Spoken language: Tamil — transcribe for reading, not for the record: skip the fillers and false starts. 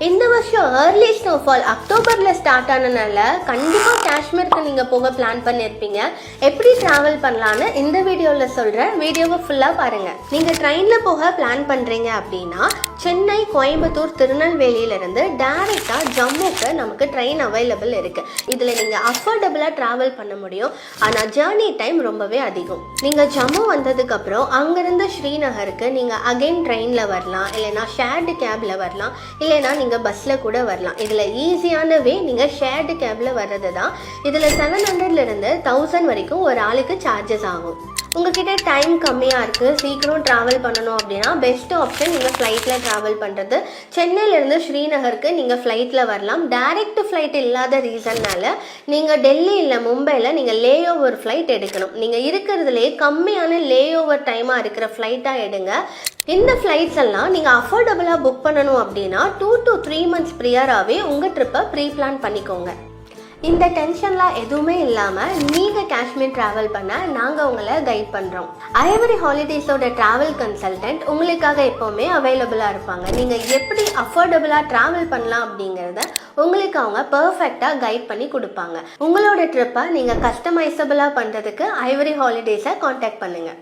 இந்த வருஷம் ஏர்லி ஸ்னோஃபால் அக்டோபரில் ஸ்டார்ட் ஆனனால கண்டிப்பாக காஷ்மீருக்கு நீங்கள் போக பிளான் பண்ணியிருப்பீங்க. எப்படி ட்ராவல் பண்ணலான்னு இந்த வீடியோவில் சொல்கிறேன். வீடியோவை ஃபுல்லாக பாருங்கள். நீங்கள் ட்ரெயினில் போக பிளான் பண்ணுறீங்க அப்படின்னா சென்னை, கோயம்புத்தூர், திருநெல்வேலியிலேருந்து டைரெக்டாக ஜம்முக்கு நமக்கு ட்ரெயின் அவைலபிள் இருக்குது. இதில் நீங்கள் அஃபோர்டபுளாக ட்ராவல் பண்ண முடியும். ஆனால் ஜேர்னி டைம் ரொம்பவே அதிகம். நீங்கள் ஜம்மு வந்ததுக்கப்புறம் அங்கேருந்து ஸ்ரீநகருக்கு நீங்கள் அகைன் ட்ரெயினில் வரலாம், இல்லைனா ஷேர்டு கேபில் வரலாம், இல்லைனா நீங்கள் பஸ்ஸில் கூட வரலாம். இதில் ஈஸியான வே நீங்கள் ஷேர்டு கேபில் வர்றது தான். இதில் 700லேருந்து 1000 வரைக்கும் ஒரு ஆளுக்கு சார்ஜஸ் ஆகும். உங்ககிட்ட டைம் கம்மியாக இருக்குது, சீக்கிரம் ட்ராவல் பண்ணணும் அப்படின்னா பெஸ்ட் ஆப்ஷன் நீங்கள் ஃப்ளைட்டில் ட்ராவல் பண்ணுறது. சென்னையிலேருந்து ஸ்ரீநகருக்கு நீங்கள் ஃப்ளைட்டில் வரலாம். டைரக்ட் ஃப்ளைட் இல்லாத ரீசன்னால் நீங்கள் டெல்லி இல்லை மும்பையில் நீங்கள் லே ஓவர் ஃப்ளைட் எடுக்கணும். நீங்கள் இருக்கிறதுலே கம்மியான லே ஓவர் டைமாக இருக்கிற ஃப்ளைட்டாக எடுங்க. இந்த ஃப்ளைட்ஸ் எல்லாம் நீங்கள் அஃபோர்டபுளாக புக் பண்ணணும் அப்படின்னா 2 to 3 months ப்ரியராகவே உங்கள் ட்ரிப்பை ப்ரீ பிளான் பண்ணிக்கோங்க. இந்த டென்ஷன்லாம் எதுவுமே இல்லாமல் நீங்கள் காஷ்மீர் ட்ராவல் பண்ண நாங்கள் உங்களை கைட் பண்ணுறோம். ஐவரி ஹாலிடேஸோட ட்ராவல் கன்சல்டன்ட் உங்களுக்காக எப்போவுமே அவைலபிளாக இருப்பாங்க. நீங்கள் எப்படி அஃபோர்டபுளாக ட்ராவல் பண்ணலாம் அப்படிங்கிறத உங்களுக்கு அவங்க பர்ஃபெக்டாக கைட் பண்ணி கொடுப்பாங்க. உங்களோட ட்ரிப்பை நீங்கள் கஸ்டமைசபிளாக பண்ணுறதுக்கு ஐவரி ஹாலிடேஸை காண்டாக்ட் பண்ணுங்கள்.